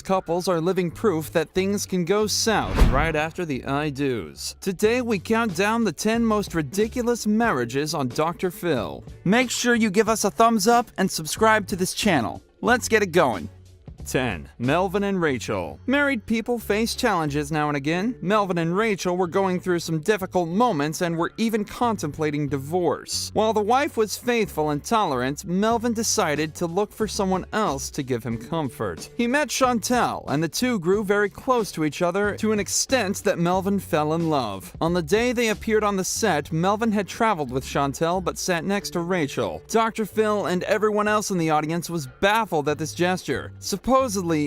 Couples are living proof that things can go south right after the I do's. Today we count down the 10 most ridiculous marriages on Dr. Phil. Make sure you give us a thumbs up and subscribe to this channel. Let's get it going. 10. Melvin and Rachel. Married people face challenges now and again. Melvin and Rachel were going through some difficult moments and were even contemplating divorce. While the wife was faithful and tolerant, Melvin decided to look for someone else to give him comfort. He met Chantel, and the two grew very close to each other to an extent that Melvin fell in love. On the day they appeared on the set, Melvin had traveled with Chantel but sat next to Rachel. Dr. Phil and everyone else in the audience was baffled at this gesture. Supposedly,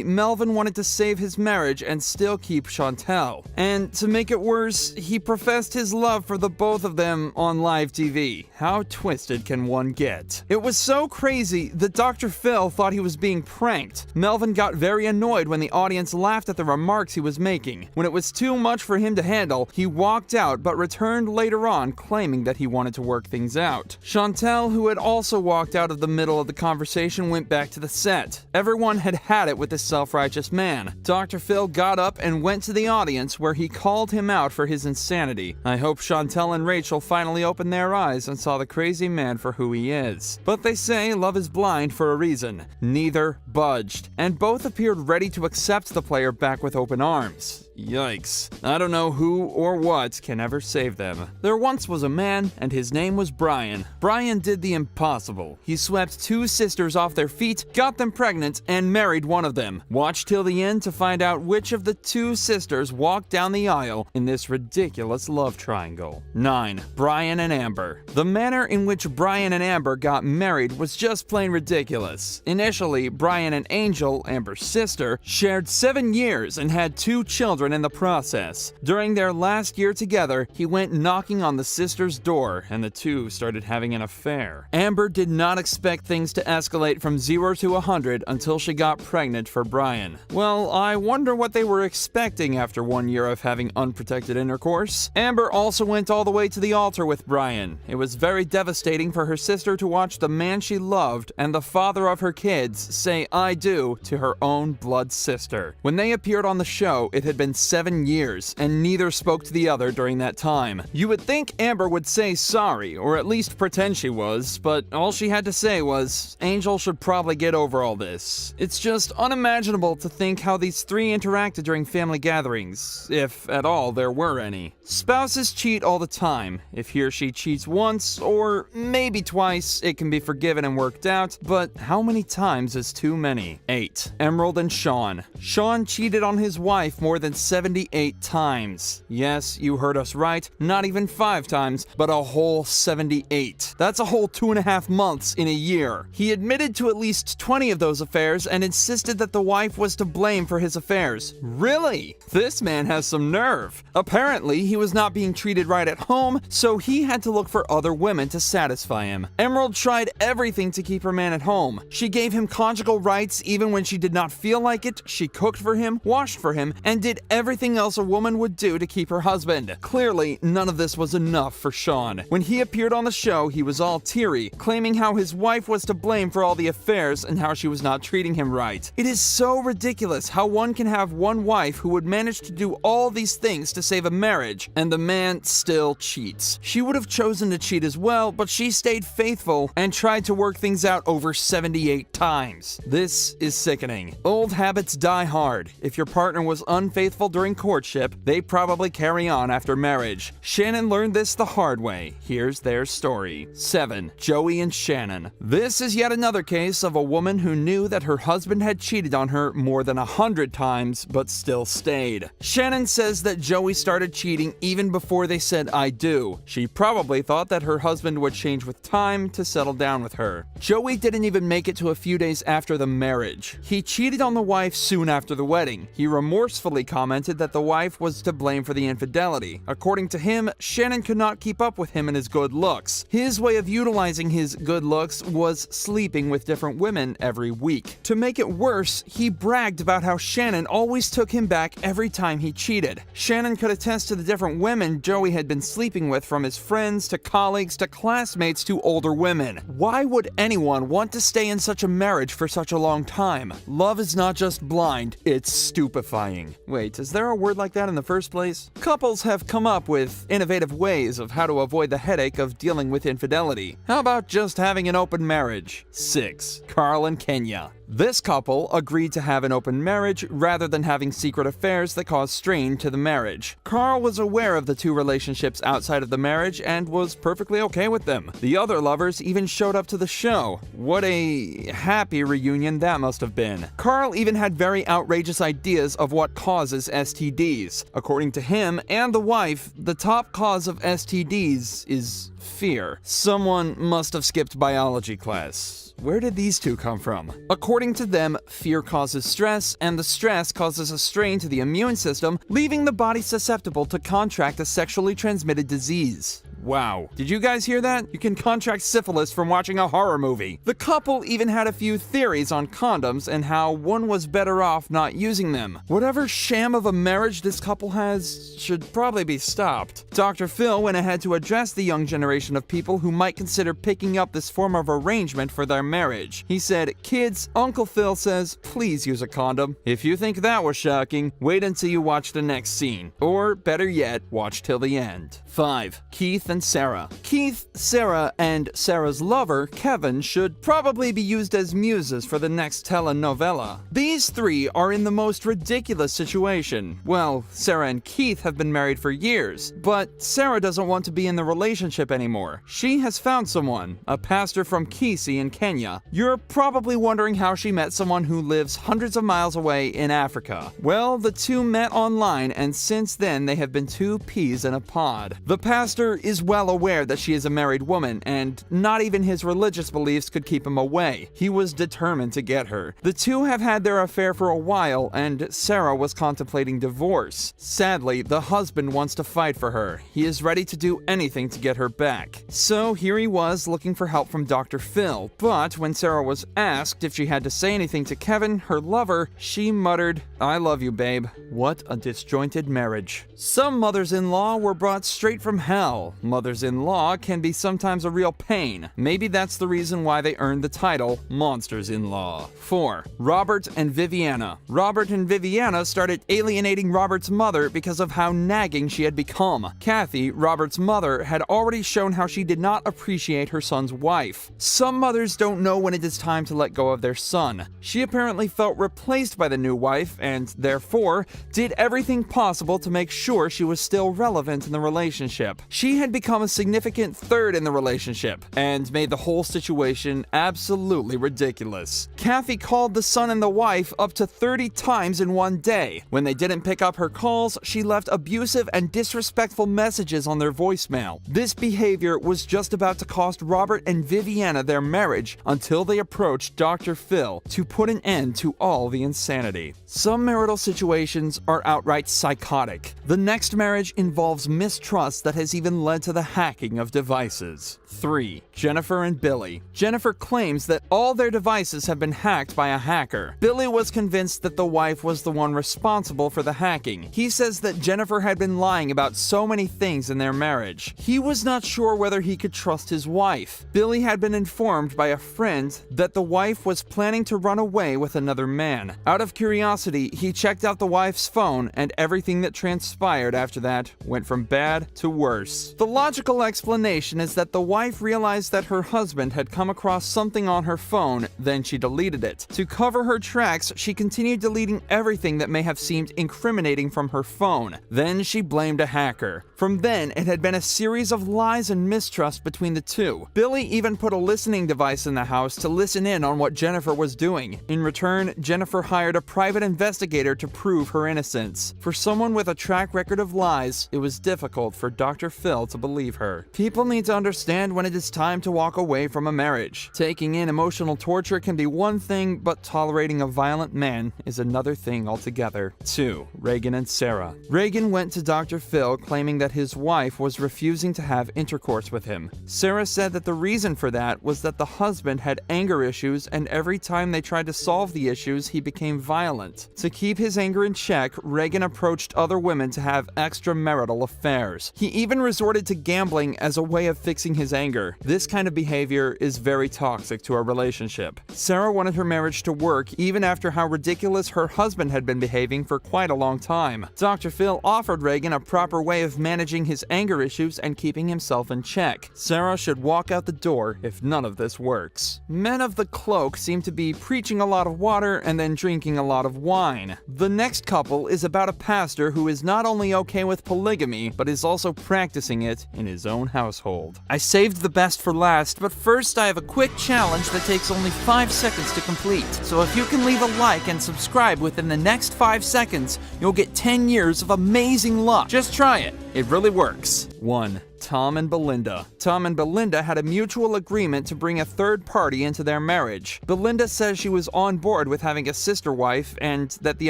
Melvin wanted to save his marriage and still keep Chantel. And to make it worse, he professed his love for the both of them on live TV. How twisted can one get? It was so crazy that Dr. Phil thought he was being pranked. Melvin got very annoyed when the audience laughed at the remarks he was making. When it was too much for him to handle, he walked out but returned later on claiming that he wanted to work things out. Chantel, who had also walked out of the middle of the conversation, went back to the set. Everyone had it with this self-righteous man. Dr. Phil got up and went to the audience where he called him out for his insanity. I hope Chantel and Rachel finally opened their eyes and saw the crazy man for who he is. But they say love is blind for a reason. Neither budged, and both appeared ready to accept the player back with open arms. Yikes. I don't know who or what can ever save them. There once was a man, and his name was Brian. Brian did the impossible. He swept two sisters off their feet, got them pregnant, and married one of them. Watch till the end to find out which of the two sisters walked down the aisle in this ridiculous love triangle. 9. Brian and Amber. The manner in which Brian and Amber got married was just plain ridiculous. Initially, Brian and Angel, Amber's sister, shared 7 years and had 2 children in the process. During their last year together, he went knocking on the sister's door, and the two started having an affair. Amber did not expect things to escalate from 0 to 100 until she got pregnant for Brian. Well, I wonder what they were expecting after 1 year of having unprotected intercourse. Amber also went all the way to the altar with Brian. It was very devastating for her sister to watch the man she loved and the father of her kids say "I do" to her own blood sister. When they appeared on the show, it had been 7 years, and neither spoke to the other during that time. You would think Amber would say sorry, or at least pretend she was, but all she had to say was, "Angel should probably get over all this." It's just unimaginable to think how these three interacted during family gatherings, if at all there were any. Spouses cheat all the time. If he or she cheats once, or maybe twice, it can be forgiven and worked out, but how many times is too many? 8. Emerald and Sean. Sean cheated on his wife more than 78 times. Yes, you heard us right, not even 5 times, but a whole 78. That's a whole 2.5 months in a year. He admitted to at least 20 of those affairs and insisted that the wife was to blame for his affairs. Really? This man has some nerve. Apparently, he was not being treated right at home, so he had to look for other women to satisfy him. Emerald tried everything to keep her man at home. She gave him conjugal rights even when she did not feel like it. She cooked for him, washed for him, and did everything else a woman would do to keep her husband. Clearly, none of this was enough for Sean. When he appeared on the show, he was all teary, claiming how his wife was to blame for all the affairs and how she was not treating him right. It is so ridiculous how one can have one wife who would manage to do all these things to save a marriage, and the man still cheats. She would have chosen to cheat as well, but she stayed faithful and tried to work things out over 78 times. This is sickening. Old habits die hard. If your partner was unfaithful during courtship, they probably carry on after marriage. Shannon learned this the hard way. Here's their story. 7. Joey and Shannon. This is yet another case of a woman who knew that her husband had cheated on her more than 100 times, but still stayed. Shannon says that Joey started cheating even before they said "I do." She probably thought that her husband would change with time to settle down with her. Joey didn't even make it to a few days after the marriage. He cheated on the wife soon after the wedding. He remorsefully commented that the wife was to blame for the infidelity. According to him, Shannon could not keep up with him and his good looks. His way of utilizing his good looks was sleeping with different women every week. To make it worse, he bragged about how Shannon always took him back every time he cheated. Shannon could attest to the different women Joey had been sleeping with, from his friends to colleagues to classmates to older women. Why would anyone want to stay in such a marriage for such a long time? Love is not just blind, it's stupefying. Wait, is there a word like that in the first place? Couples have come up with innovative ways of how to avoid the headache of dealing with infidelity. How about just having an open marriage? 6. Carl and Kenya. This couple agreed to have an open marriage rather than having secret affairs that caused strain to the marriage. Carl was aware of the two relationships outside of the marriage and was perfectly okay with them. The other lovers even showed up to the show. What a happy reunion that must have been. Carl even had very outrageous ideas of what causes STDs. According to him and the wife, the top cause of STDs is fear. Someone must have skipped biology class. Where did these two come from? According to them, fear causes stress, and the stress causes a strain to the immune system, leaving the body susceptible to contract a sexually transmitted disease. Wow. Did you guys hear that? You can contract syphilis from watching a horror movie. The couple even had a few theories on condoms and how one was better off not using them. Whatever sham of a marriage this couple has should probably be stopped. Dr. Phil went ahead to address the young generation of people who might consider picking up this form of arrangement for their marriage. He said, "Kids, Uncle Phil says, please use a condom. If you think that was shocking, wait until you watch the next scene. Or, better yet, watch till the end." 5. Keith and Sarah. Keith, Sarah, and Sarah's lover, Kevin, should probably be used as muses for the next telenovela. These three are in the most ridiculous situation. Well, Sarah and Keith have been married for years, but Sarah doesn't want to be in the relationship anymore. She has found someone, a pastor from Kisii in Kenya. You're probably wondering how she met someone who lives hundreds of miles away in Africa. Well, the two met online, and since then they have been two peas in a pod. The pastor is well aware that she is a married woman, and not even his religious beliefs could keep him away. He was determined to get her. The two have had their affair for a while, and Sarah was contemplating divorce. Sadly, the husband wants to fight for her. He is ready to do anything to get her back. So here he was looking for help from Dr. Phil, but when Sarah was asked if she had to say anything to Kevin, her lover, she muttered, "I love you, babe." What a disjointed marriage. Some mothers-in-law were brought straight from hell. Mothers-in-law can be sometimes a real pain. Maybe that's the reason why they earned the title Monsters-in-Law. 4. Robert and Viviana. Robert and Viviana started alienating Robert's mother because of how nagging she had become. Kathy, Robert's mother, had already shown how she did not appreciate her son's wife. Some mothers don't know when it is time to let go of their son. She apparently felt replaced by the new wife and, therefore, did everything possible to make sure she was still relevant in the relationship. She had become a significant third in the relationship and made the whole situation absolutely ridiculous. Kathy called the son and the wife up to 30 times in one day. When they didn't pick up her calls, she left abusive and disrespectful messages on their voicemail. This behavior was just about to cost Robert and Viviana their marriage until they approached Dr. Phil to put an end to all the insanity. Some marital situations are outright psychotic. The next marriage involves mistrust that has even led to the hacking of devices. 3. Jennifer and Billy. Jennifer claims that all their devices have been hacked by a hacker. Billy was convinced that the wife was the one responsible for the hacking. He says that Jennifer had been lying about so many things in their marriage. He was not sure whether he could trust his wife. Billy had been informed by a friend that the wife was planning to run away with another man. Out of curiosity, he checked out the wife's phone, and everything that transpired after that went from bad to worse. The logical explanation is that the wife realized that her husband had come across something on her phone, then she deleted it. To cover her tracks, she continued deleting everything that may have seemed incriminating from her phone. Then she blamed a hacker. From then, it had been a series of lies and mistrust between the two. Billy even put a listening device in the house to listen in on what Jennifer was doing. In return, Jennifer hired a private investigator to prove her innocence. For someone with a track record of lies, it was difficult for Dr. Phil to believe believe her. People need to understand when it is time to walk away from a marriage. Taking in emotional torture can be one thing, but tolerating a violent man is another thing altogether. 2. Reagan and Sarah. Reagan went to Dr. Phil claiming that his wife was refusing to have intercourse with him. Sarah said that the reason for that was that the husband had anger issues, and every time they tried to solve the issues, he became violent. To keep his anger in check, Reagan approached other women to have extramarital affairs. He even resorted to gambling as a way of fixing his anger. This kind of behavior is very toxic to a relationship. Sarah wanted her marriage to work even after how ridiculous her husband had been behaving for quite a long time. Dr. Phil offered Reagan a proper way of managing his anger issues and keeping himself in check. Sarah should walk out the door if none of this works. Men of the Cloak seem to be preaching a lot of water and then drinking a lot of wine. The next couple is about a pastor who is not only okay with polygamy, but is also practicing it in his own household. I saved the best for last, but first I have a quick challenge that takes only 5 seconds to complete. So if you can leave a like and subscribe within the next 5 seconds, you'll get 10 years of amazing luck. Just try it. It really works. 1. Tom and Belinda. Tom and Belinda had a mutual agreement to bring a third party into their marriage. Belinda says she was on board with having a sister wife and that the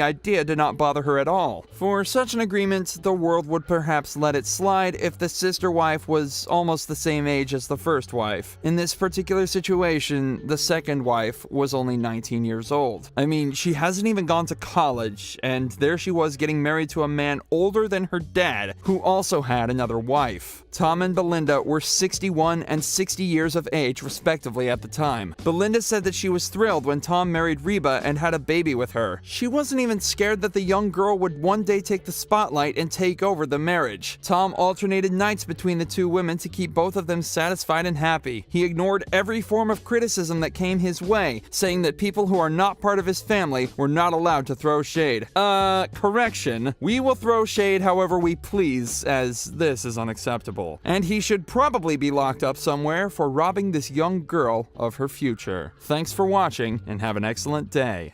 idea did not bother her at all. For such an agreement, the world would perhaps let it slide if the sister wife was almost the same age as the first wife. In this particular situation, the second wife was only 19 years old. I mean, she hasn't even gone to college, and there she was getting married to a man older than her dad, who also had another wife. Tom and Belinda were 61 and 60 years of age, respectively, at the time. Belinda said that she was thrilled when Tom married Reba and had a baby with her. She wasn't even scared that the young girl would one day take the spotlight and take over the marriage. Tom alternated nights between the two women to keep both of them satisfied and happy. He ignored every form of criticism that came his way, saying that people who are not part of his family were not allowed to throw shade. Correction. We will throw shade however we please, as this is unacceptable. And he should probably be locked up somewhere for robbing this young girl of her future. Thanks for watching, and have an excellent day.